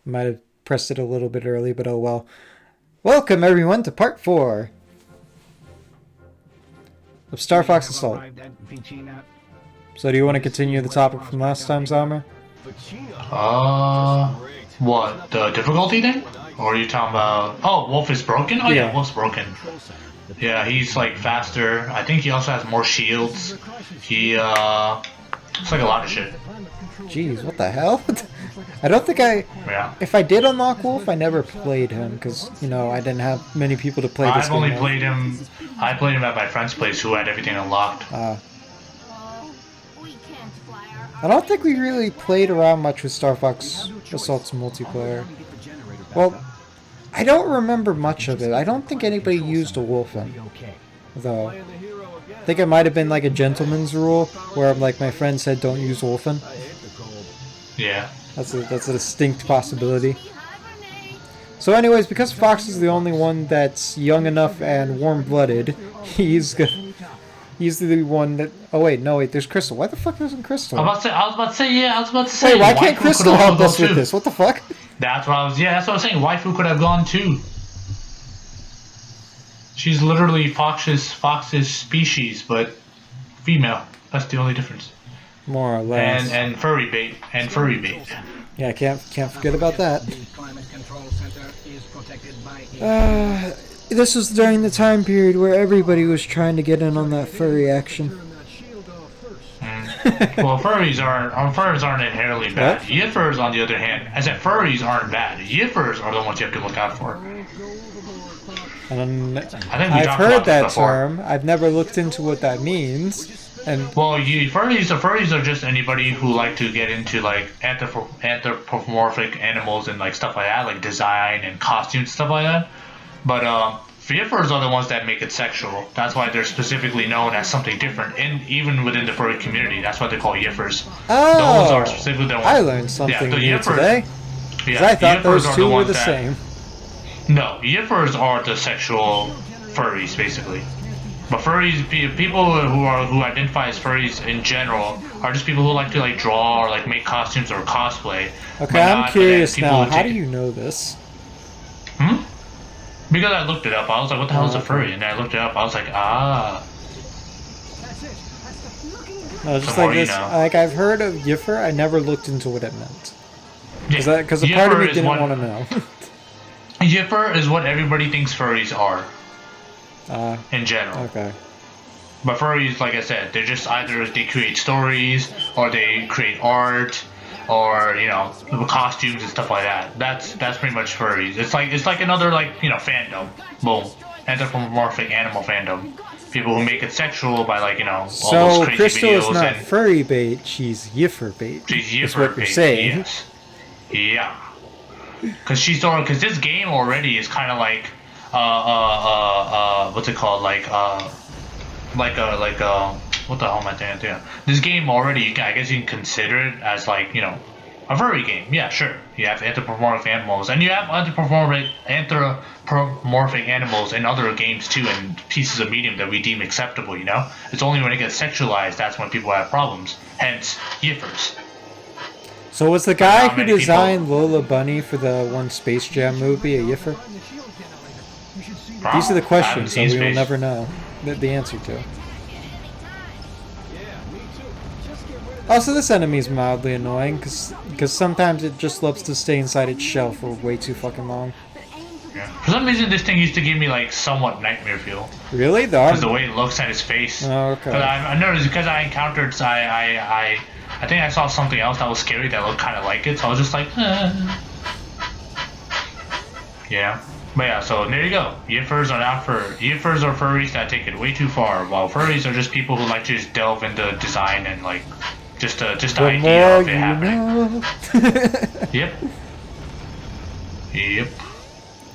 Might have pressed it a little bit early, but oh well. Welcome everyone to part 4 of Star Fox Assault. So do you want to continue the topic from last time, Zaamir? What? The difficulty thing? Or are you talking about... Oh, Wolf is broken? Oh yeah, Wolf's broken. Yeah, he's like faster. I think he also has more shields. It's like a lot of shit. Jeez, what the hell? I don't think Yeah. If I did unlock Wolf, I never played him, because, you know, I didn't have many people to play this I've game only with. played him... I played him at my friend's place who had everything unlocked. I don't think we really played around much with Star Fox Assault's multiplayer. Well, I don't remember much of it. I don't think anybody used a Wolfen, though. I think it might have been like a gentleman's rule, where like my friend said don't use Wolfen. Yeah. That's a distinct possibility. So anyways, because Fox is the only one that's young enough and warm-blooded, he's the one that... Oh wait, no wait, there's Crystal. Why the fuck isn't Crystal? I was about to say, Wait, why can't Crystal help us with this? What the fuck? That's what I was saying. Waifu could have gone too. She's literally Fox's species, but female. That's the only difference. More or less. And furry bait. Yeah, can't forget about that. This was during the time period where everybody was trying to get in on that furry action. Well, furries aren't inherently bad. What? Yiffers, on the other hand, I said furries aren't bad. Yiffers are the ones you have to look out for. And I think I've heard that term. I've never looked into what that means. And well, furries are just anybody who like to get into like anthropomorphic animals and like stuff like that, like design and costumes, stuff like that. But Yiffers are the ones that make it sexual. That's why they're specifically known as something different, and even within the furry community, that's what they call Yiffers. Oh, those are specifically the ones. I learned something new Yiffers, today. Yeah, I thought Yiffers those two were the that, same. No, Yiffers are the sexual furries, basically. But furries, people who identify as furries in general, are just people who like to like draw or like make costumes or cosplay. Okay, I'm curious now. How do you know this? Because I looked it up. I was like, what the hell is a furry? And then I looked it up. I was like, ah. No, just like this. Like, I've heard of Yiffer. I never looked into what it meant. Because a part of me didn't want to know. Yiffer is what everybody thinks furries are. In general. Okay. But furries, like I said, they're just either they create stories, or they create art, or costumes and stuff like that. That's pretty much furries. It's like another fandom. Boom, anthropomorphic animal fandom. People who make it sexual by all those crazy Crystal videos. is not furry bait. She's Yiffer bait. She's Yiffer is what bait. You're saying. Yes. Yeah. Because this game already is kind of like what's it called what the hell am I thinking? This game already, I guess you can consider it as a furry game. Yeah, sure. You have anthropomorphic animals, and you have anthropomorphic animals in other games too, and pieces of medium that we deem acceptable. It's only when it gets sexualized that's when people have problems. Hence, Yiffers. So was the guy who designed Lola Bunny for the one Space Jam movie a Yiffer? These are the questions that we will never know the answer to. Also, this enemy is mildly annoying because sometimes it just loves to stay inside its shell for way too fucking long. Yeah. For some reason, this thing used to give me somewhat nightmare feel. Really? Because the way it looks at its face. Oh, okay. I noticed because I encountered I think I saw something else that was scary that looked kind of like it, so I was just like, Yeah. But yeah, so there you go. Yiffers are furries that take it way too far, while furries are just people who like to just delve into design and just the idea of it happening. Yep.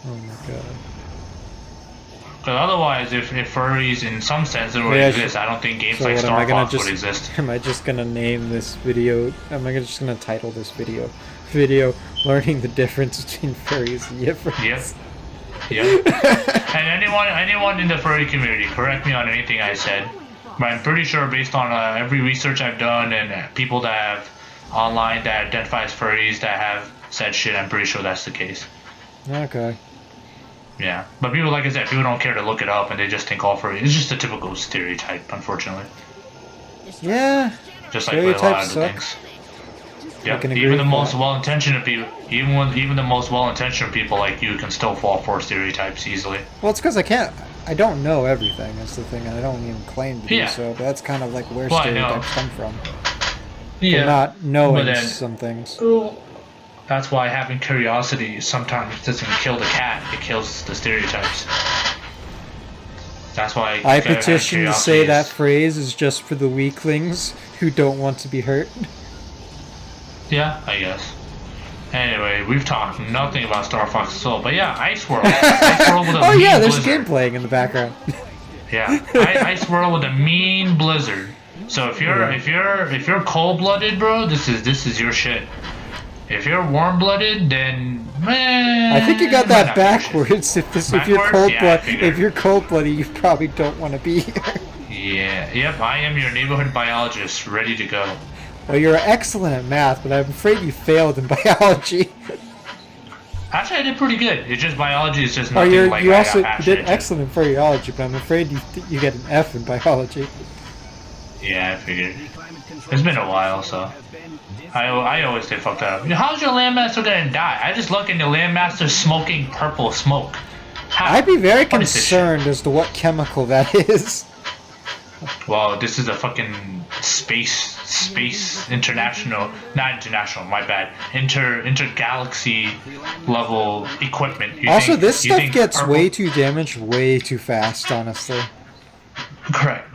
Oh my god. Because otherwise, if furries in some sense didn't exist, I don't think games like Star Fox would exist. Am I just gonna name this video? Am I just gonna title this video learning the difference between furries and Yiffers? Yep. And anyone in the furry community, correct me on anything I said, but I'm pretty sure based on every research I've done and people that have online that identify as furries that have said shit. I'm pretty sure that's the case. Okay. Yeah, but people, like I said, people don't care to look it up, and they just think all furries. It's just a typical stereotype, unfortunately. Yeah. Just like with a lot of suck. things. Yeah, even the most well-intentioned people, even the most well-intentioned people like you can still fall for stereotypes easily. Well, it's because I don't know everything. That's the thing. I don't even claim to do so. But that's kind of like where stereotypes come from. Yeah. For not knowing some things. That's why having curiosity sometimes doesn't kill the cat; it kills the stereotypes. That's why I petition to say that phrase is just for the weaklings who don't want to be hurt. Yeah, I guess. Anyway, we've talked nothing about Star Fox Soul, but yeah, Ice World. Ice World with a oh mean yeah, there's blizzard. a game playing in the background. Yeah, Ice World with a mean blizzard. So if you're cold-blooded, bro, this is your shit. If you're warm-blooded, then I think you got that backwards. If you're cold-blooded, you probably don't want to be here. Yeah. Yep. I am your neighborhood biologist, ready to go. Well, you're excellent at math, but I'm afraid you failed in biology. Actually, I did pretty good. It's just biology is just nothing you did excellent in biology, but I'm afraid you get an F in biology. Yeah, I figured. It's been a while, so I always get fucked up. How's your landmaster gonna die? I just look into landmaster smoking purple smoke. I'd be very concerned as to what chemical that is. Well, this is a fucking space international, not international, my bad, intergalaxy level equipment. This stuff gets way too damaged way too fast, honestly. Correct.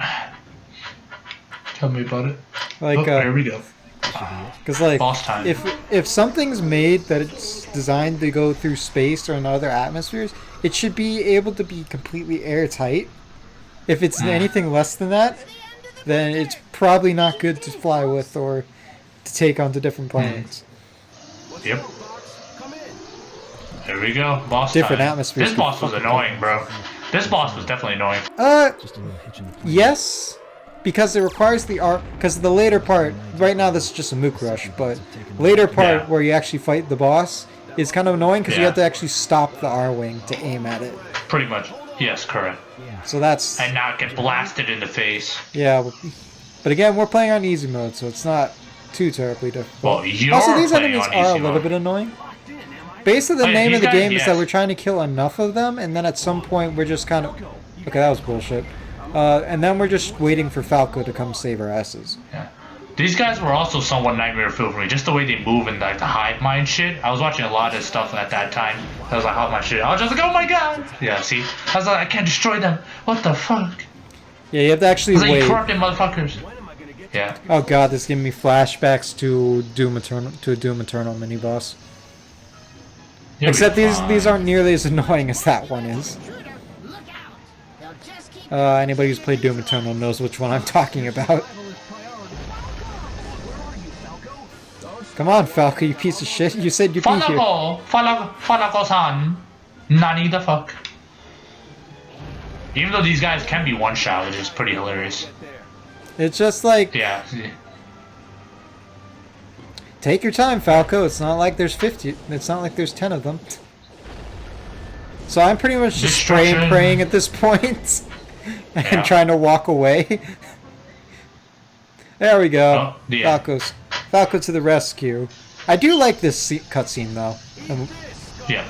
Tell me about it. Like, here we go. Because like, boss time. if something's made that it's designed to go through space or in other atmospheres, it should be able to be completely airtight. If it's anything less than that, then it's probably not good to fly with or to take onto different planets. Yep. There we go. Boss different time. Atmospheres. This boss was annoying, bro. This boss was definitely annoying. Yes, because it requires the R. Because the later part, right now this is just a mook rush, but later part where you actually fight the boss is kind of annoying because you have to actually stop the R wing to aim at it. Pretty much. Yes, correct. So that's... And not get blasted in the face. Yeah, but again, we're playing on easy mode, so it's not too terribly difficult. Well, you're also, these playing enemies on are a easy little mode. bit annoying. Basically, the name of the game is that yes. we're trying to kill enough of them, and then at some point we're just kind of... Okay, that was bullshit. And then we're just waiting for Falco to come save our asses. Yeah. These guys were also somewhat nightmare fuel for me. Just the way they move and like the hive mind shit. I was watching a lot of stuff at that time. I was like, oh my shit. I was just like, oh my god. Yeah, see? I was like, I can't destroy them. What the fuck? Yeah, you have to actually I was like, wait. you corrupted motherfuckers. Yeah. Oh god, this is giving me flashbacks to a Doom Eternal mini boss. Except these aren't nearly as annoying as that one is. Anybody who's played Doom Eternal knows which one I'm talking about. Come on, Falco, you piece of shit. You said you'd be here. Falco-san. Nani the fuck? Even though these guys can be one-shot, it is pretty hilarious. It's just like... Yeah. Take your time, Falco. It's not like there's 50. It's not like there's 10 of them. So I'm pretty much just praying at this point. And trying to walk away. There we go. Oh, yeah. Falco to the rescue. I do like this cutscene though. Yeah.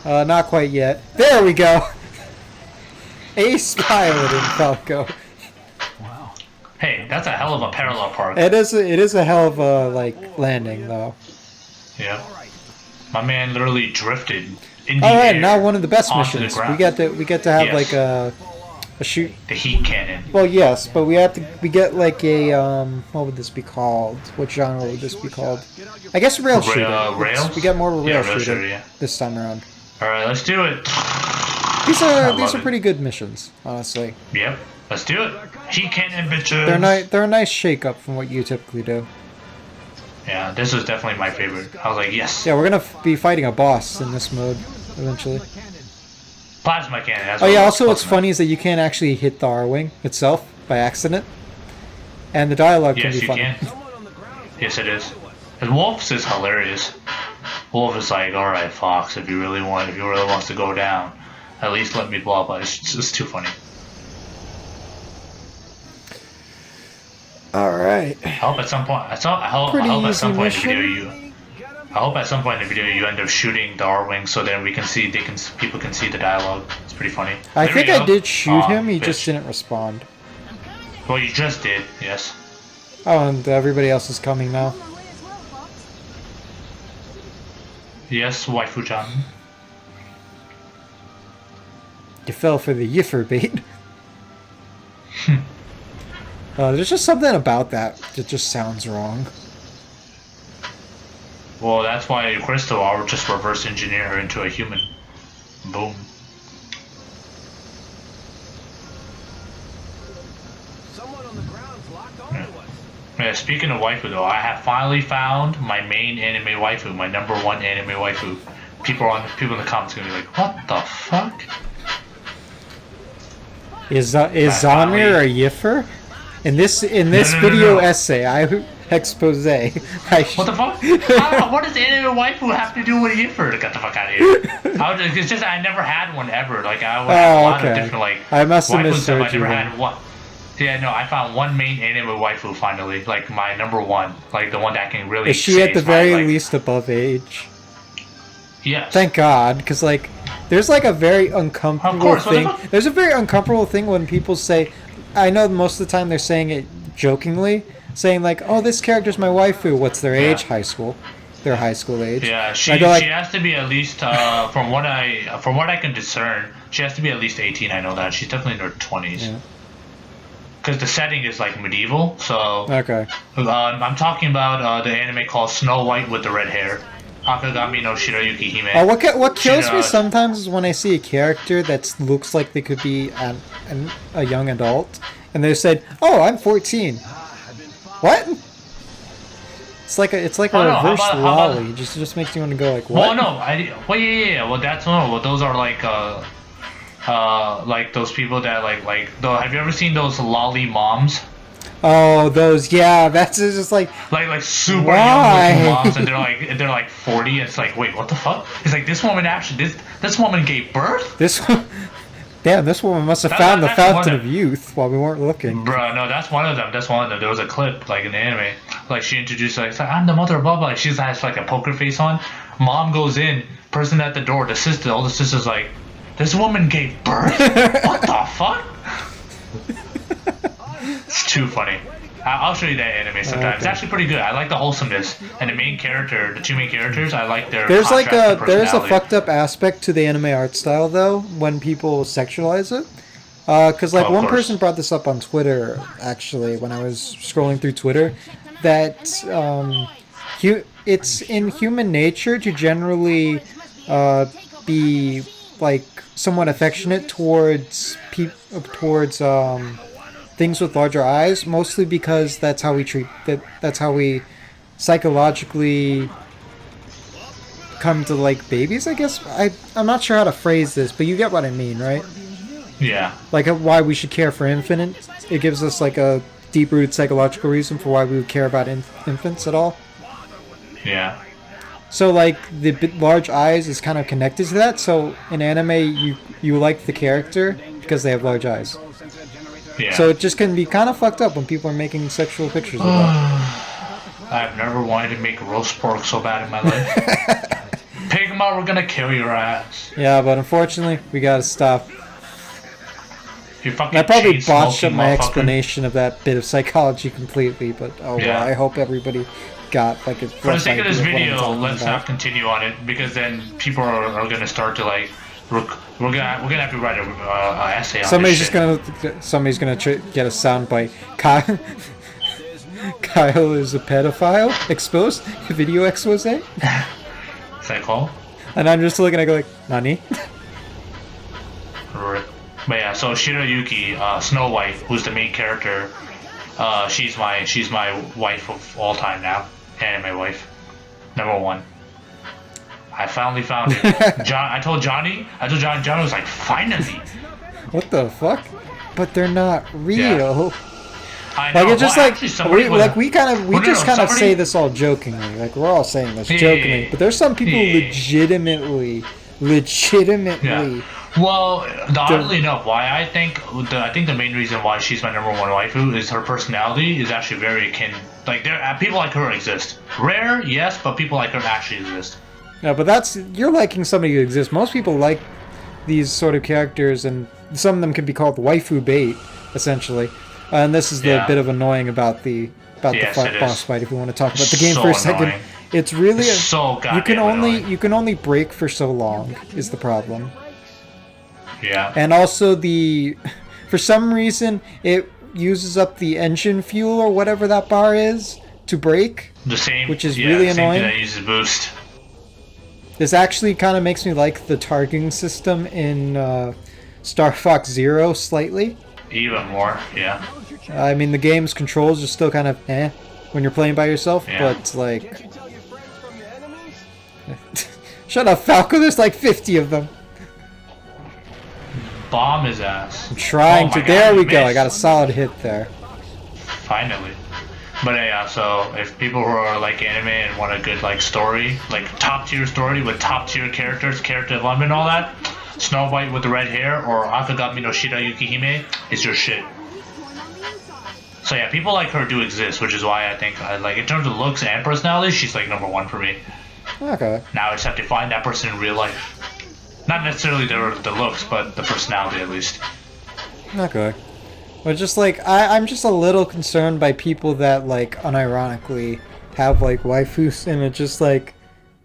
Not quite yet. There we go. Ace piloting Falco. Wow. Hey, that's a hell of a parallel park. It is a hell of a landing though. Yeah. My man literally drifted in the All right, air now one of the best missions. We get to have like a shoot. The heat cannon. Well, yes, but we get like a what would this be called? What genre would this be called? I guess rail shooting. Rails? We get more rail shooting shooter, this time around. All right, let's do it. These are pretty good missions, honestly. Yep, let's do it. Heat cannon, bitches. They're a nice shake-up from what you typically do. Yeah, this was definitely my favorite. I was like, yes. Yeah, we're gonna be fighting a boss in this mode eventually. Plasma cannon. That's also what's funny is that you can't actually hit the R-wing itself by accident. And the dialogue can be funny. Yes, you can. Yes, it is. And Wolf's is hilarious. Wolf is like, all right, Fox, if you really wants to go down, at least let me blah blah. It's too funny. All right. I hope at some point. I hope at some point in the video I hope at some point in the video you end up shooting the R-wing so then people can see the dialogue. It's pretty funny. I think I did shoot him. He just didn't respond. Well, you just did. Yes. Oh, and everybody else is coming now. Yes, waifu-chan. You fell for the Yiffer bait. There's just something about that just sounds wrong. Well, that's why Crystal, I'll just reverse engineer her into a human. Boom. Someone on the ground's locked onto us. Yeah, speaking of waifu though, I have finally found my main anime waifu, my #1 anime waifu. People in the comments are gonna be like, what the fuck? Is Zaamir a Yiffer? In this video essay, I expose. What the fuck? What does anime waifu have to do with Yiffer? Get the fuck out of here! It's just I never had one ever. Like I would have a lot of different like I must have waifus. misheard I never you. had one. Yeah, no, I found one main anime waifu finally, like my #1, like the one that can really. Is she at the very like, least above age? Yes. Thank God, because like, there's like a very uncomfortable thing. There's a very uncomfortable thing when people say, I know most of the time they're saying it jokingly, saying like, "Oh, this character's my waifu." What's their age? High school. Their high school age. Yeah, she has to be at least from what I can discern, she has to be at least 18. I know that she's definitely in her 20s. Yeah. Because the setting is like medieval, so. Okay. I'm talking about the anime called Snow White with the red hair. Akagami no Shirayuki Hime. Oh, what kills me sometimes is when I see a character that looks like they could be a young adult, and they said, "Oh, I'm 14." What? It's like a reverse lolly. It just makes you want to go like, what? Well, no, yeah. Well, well, those are like those people that have you ever seen those lolly moms? Oh, those, yeah, that's just like super young moms, and they're like 40, and it's like, wait, what the fuck? It's like this woman gave birth? This woman must have found the fountain of youth while we weren't looking. Bro, no, that's one of them. There was a clip, like in the anime, like she introduced, like, I'm the mother of blah blah. She has like a poker face on. Mom goes in, person at the door, the older sister's like, this woman gave birth? What the fuck? It's too funny. I'll show you that anime sometime. Okay. It's actually pretty good. I like the wholesomeness and the two main characters. I like their. There's a fucked up aspect to the anime art style though when people sexualize it. Because one person brought this up on Twitter actually when I was scrolling through Twitter, that it's in human nature to generally be like somewhat affectionate towards things with larger eyes, mostly because that's how we psychologically come to like babies, I guess. I'm not sure how to phrase this, but you get what I mean, right? Yeah. Like why we should care for infants. It gives us like a deep-rooted psychological reason for why we would care about infants at all. Yeah. So like the large eyes is kind of connected to that. So in anime, you like the character because they have large eyes. Yeah. So it just can be kind of fucked up when people are making sexual pictures of that. I've never wanted to make roast pork so bad in my life. Pigma, we're gonna kill your ass. Yeah, but unfortunately, we gotta stop. You fucking I probably botched up my motherfucker. explanation of that bit of psychology completely, but well, I hope everybody got like a. For the sake of this video, let's not continue on it because then people are gonna start to like. We're gonna have to write a essay on Somebody's this gonna get a soundbite. Kyle is a pedophile. Exposed. Video expose. Is that called? And I'm just looking at go like, Nani? But yeah, so Shirayuki, Snow White, who's the main character, she's my wife of all time now, anime wife, #1. I finally found it. I told Johnny was like, finally. What the fuck? But they're not real. I know. Like it's just well, like actually, somebody we was- like we kind of we Well, no, just no, kind of somebody- say this all jokingly. Like we're all saying this Yeah, jokingly, yeah, but there's some people yeah. legitimately Yeah. Well, oddly enough, why I think the main reason why she's my number one waifu is her personality is actually very akin. Like people like her exist. Rare, yes, but people like her actually exist. Yeah, but that's you're liking somebody who exists. Most people like these sort of characters, and some of them can be called waifu bait, essentially. And this is the Yeah. bit of annoying about the Yes, it boss is. fight. If we want to talk about the game So for a second, annoying. it's really It's so goddamn annoying. you can only break for so long is the problem. Yeah. And also for some reason it uses up the engine fuel or whatever that bar is to break. The same. Which is yeah, really the same annoying. thing that uses boost. This actually kind of makes me like the targeting system in Star Fox Zero slightly. Even more. Yeah. I mean, the game's controls are still kind of when you're playing by yourself, Yeah. but like, Can't you tell your friends from your enemies? shut up, Falco. There's like 50 of them. Bomb his ass. I'm trying Oh to. my There God, we you go. I missed. got a solid hit there. Finally. But yeah, so if people who are like anime and want a good like story, like top tier story with top tier characters, character development, and all that, Snow White with the red hair or Akagami no Shira Yukihime is your shit. So yeah, people like her do exist, which is why I think like in terms of looks and personality, she's like number one for me. Okay. Now I just have to find that person in real life. Not necessarily the looks, but the personality at least. Okay. But just like I'm just a little concerned by people that like unironically have like waifus, and it's just like,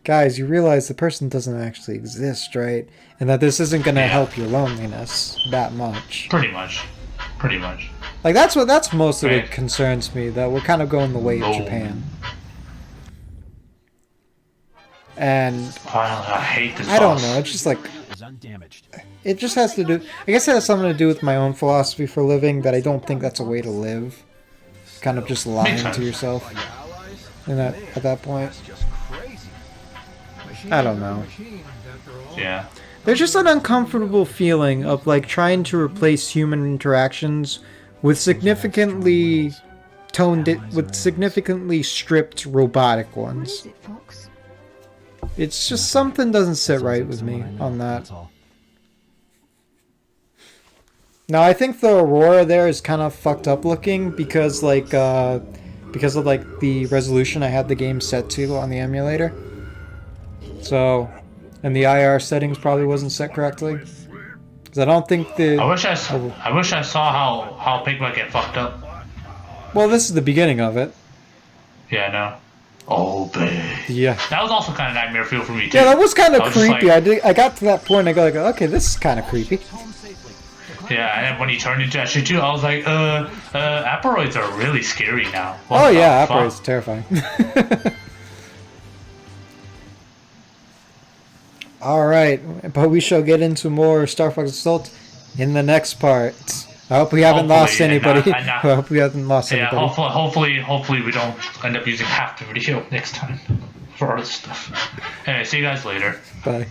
guys, you realize the person doesn't actually exist, right? And that this isn't gonna Yeah. help your loneliness that much. Pretty much. Pretty much. Like that's most of Right. what concerns me, that we're kind of going the way of Oh. Japan. And I hate this I don't boss. know, it's just like Is undamaged. it just has to do. I guess it has something to do with my own philosophy for living, that I don't think that's a way to live. Kind of just lying sense. to yourself. Your allies? And at that point, That's just crazy. I don't know. Yeah. There's just an uncomfortable feeling of like trying to replace human interactions with significantly significantly stripped robotic ones. It's just something doesn't sit right with me on that. Now I think the Aurora there is kind of fucked up looking because because of like the resolution I had the game set to on the emulator. So, and the IR settings probably wasn't set correctly. Because I don't think I wish I saw how Pigma get fucked up. Well, this is the beginning of it. Yeah, I know. Oh, babe. Yeah. That was also kind of nightmare feel for me too. Yeah, that was kind of I was just creepy. like- I got to that point. I go like, okay, this is kind of creepy. Yeah, and then when he turned into that shit too, I was like, Aperoids are really scary now. What Oh the yeah, fuck? Appare's terrifying. All right, but we shall get into more Star Fox Assault in the next part. I hope we haven't lost Hopefully, and anybody. not- and not- I hope we haven't lost Yeah, anybody. hopefully we don't end up using half the video next time for other stuff. Anyway, see you guys later. Bye.